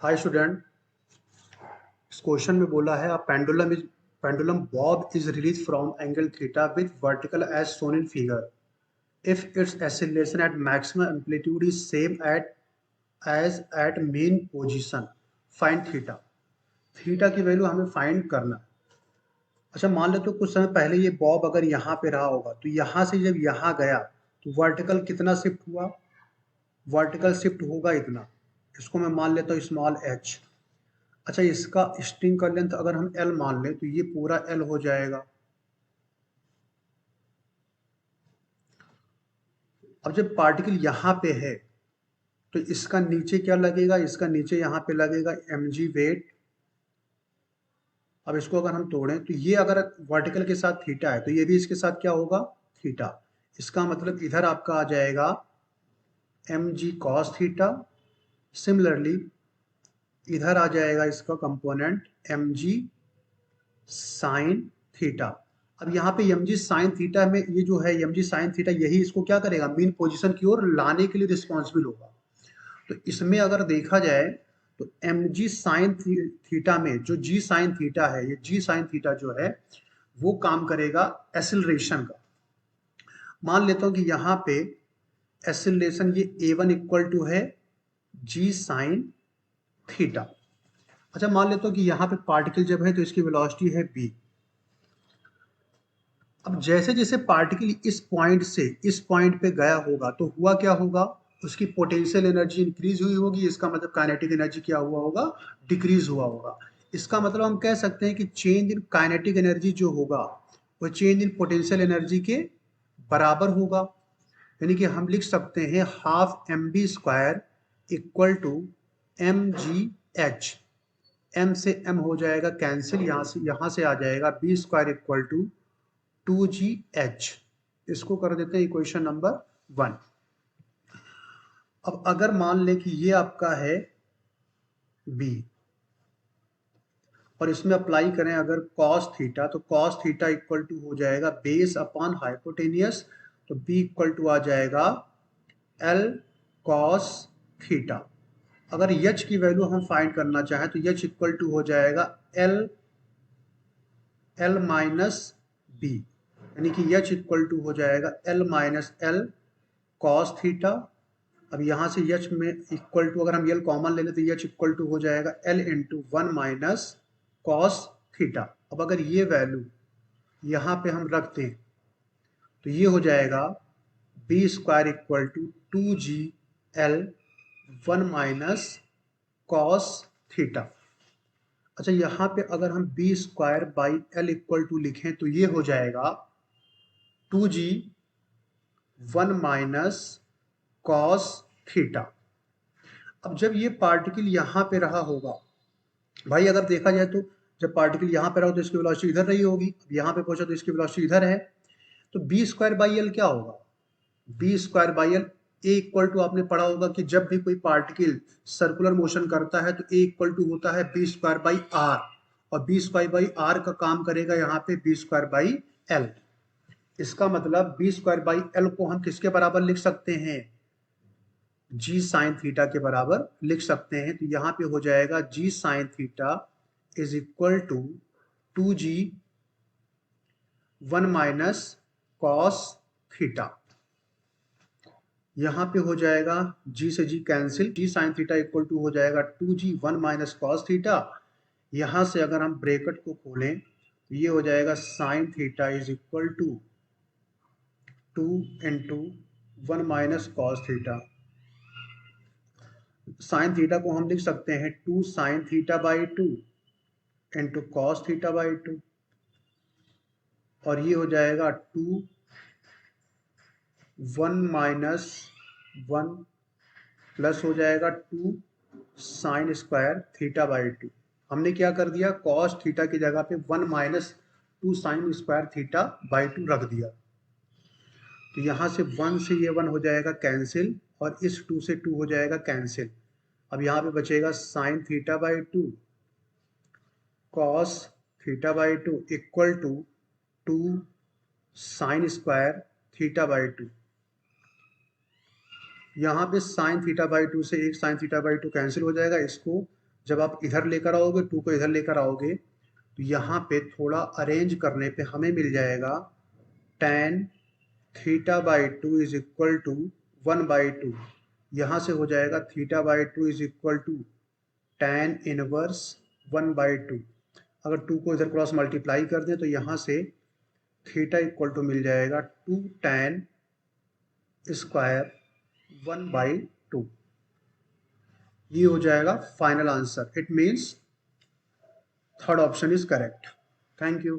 Hi student, इस question में बोला है pendulum bob is release from angle theta with vertical as shown in figure if its acceleration at maximum amplitude is same at mean position find theta. Theta की value हमें find करना है। अच्छा, मान लो तो कुछ समय पहले ये बॉब अगर यहाँ पे रहा होगा तो यहाँ से जब यहाँ गया तो वर्टिकल कितना शिफ्ट हुआ? वर्टिकल शिफ्ट होगा इतना। इसको मैं मान लेता हूँ स्मॉल एच। अच्छा, इसका स्ट्रिंग का लेंथ अगर हम L मान लें तो ये पूरा L हो जाएगा। अब जब पार्टिकल यहाँ पे है तो इसका नीचे क्या लगेगा? इसका नीचे यहाँ पे लगेगा mg वेट। अब इसको अगर हम तोड़ें तो ये अगर वर्टिकल के साथ थीटा है तो ये भी इसके साथ क्या होगा? थीटा। इसका मतलब इधर आपका आ जाएगा mg cos थीटा। सिमिलरली इधर आ जाएगा इसका कंपोनेंट mg साइन थीटा। अब यहाँ पे mg साइन थीटा में ये जो है mg साइन थीटा, यही इसको क्या करेगा? मीन पोजीशन की ओर लाने के लिए रिस्पॉन्सिबल होगा। तो इसमें अगर देखा जाए तो mg साइन थीटा में जो g साइन थीटा है, ये g साइन थीटा जो है वो काम करेगा एक्सिलरेशन का। मान लेता हूं कि यहाँ पे एक्सिलरेशन ये a1 इक्वल टू है g साइन थीटा। अच्छा, मान लेता हूं कि यहाँ पे पार्टिकल जब है तो इसकी वेलोसिटी है v। अब जैसे जैसे पार्टिकल इस पॉइंट से इस पॉइंट पे गया होगा तो हुआ क्या होगा? उसकी पोटेंशियल एनर्जी इंक्रीज हुई होगी। इसका मतलब काइनेटिक एनर्जी क्या हुआ होगा? डिक्रीज हुआ होगा। इसका मतलब हम कह सकते हैं कि चेंज इन काइनेटिक एनर्जी जो होगा वो चेंज इन पोटेंशियल एनर्जी के बराबर होगा। यानी कि हम लिख सकते हैं half m b square equal to m g h. M से एम हो जाएगा कैंसिल, यहाँ से आ जाएगा B square equal to 2gh। इसको कर देते हैं इक्वेशन नंबर 1। अब अगर मान लें कि ये आपका है b और इसमें अप्लाई करें अगर cos थीटा, तो cos थीटा इक्वल टू हो जाएगा बेस अपॉन हाइपोटेनियस। तो b इक्वल टू आ जाएगा l cos थीटा। अगर h की वैल्यू हम फाइंड करना चाहें तो h इक्वल टू हो जाएगा l माइनस b। यानी कि h इक्वल टू हो जाएगा l minus l cos theta. अब यहाँ से h में इक्वल टू अगर हम l कॉमन ले लें तो h इक्वल टू हो जाएगा l into 1 minus cos theta. अब अगर ये वैल्यू यहाँ पे हम रखते हैं तो ये हो जाएगा b square equal to 2gl 1 minus cos theta. अच्छा, यहाँ पे अगर हम b square by l equal to लिखें तो ये हो जाएगा 2g 1 माइनस cos थीटा। अब जब ये पार्टिकल यहाँ पे रहा होगा, भाई अगर देखा जाए तो जब पार्टिकल यहाँ पे रहा तो इसकी वेलोसिटी इधर रही होगी। अब यहाँ पे पहुंचा तो इसकी वेलोसिटी इधर है। तो बी स्क्वायर बाई एल क्या होगा? B square by l a equal to, आपने पढ़ा होगा कि जब भी कोई पार्टिकल सर्कुलर मोशन करता है तो ए इक्वल टू होता है बी स्क्वायर बाई आर। और बी स्क्वायर बाई आर का काम करेगा यहाँ पे बी स्क्वायर बाई एल। इसका मतलब बी स्क्वायर बाई एल को हम किसके बराबर लिख सकते हैं? जी साइन थीटा के बराबर लिख सकते हैं। तो यहाँ पे हो जाएगा g sine theta is equal to 2g 1 minus cos theta. यहाँ पे हो जाएगा g से g cancel, g sine theta equal to हो जाएगा 2g 1 माइनस कॉस थीटा। यहाँ से अगर हम ब्रैकेट को खोलें तो ये हो जाएगा sine theta is equal to 2 into 1 minus cos theta. Sine theta को हम लिख सकते हैं 2 sine theta by 2 into cos theta by 2। और ये हो जाएगा 2 1 माइनस 1 प्लस हो जाएगा 2 साइन स्क्वायर थीटा बाई 2। हमने क्या कर दिया? कॉस थीटा की जगह पे 1 minus 2 sine square theta by 2 रख दिया। तो यहाँ से 1 से ये 1 हो जाएगा कैंसिल और इस 2 से 2 हो जाएगा कैंसिल। अब यहाँ पे बचेगा sine theta by 2 cos theta by 2 equal to 2 sine square theta by 2। यहाँ पे साइन थीटा बाई 2 से एक साइन थीटा बाई 2 कैंसिल हो जाएगा। इसको जब आप इधर लेकर आओगे, 2 को इधर लेकर आओगे, तो यहाँ पे थोड़ा अरेंज करने पे हमें मिल जाएगा tan theta by 2 is equal to 1/2। यहाँ से हो जाएगा theta by 2 is equal to tan inverse 1/2। अगर 2 को इधर क्रॉस मल्टीप्लाई कर दें तो यहाँ से थीटा इक्वल टू मिल जाएगा 2 tan स्क्वायर 1/2। ये हो जाएगा final answer. It means third option is correct. Thank you.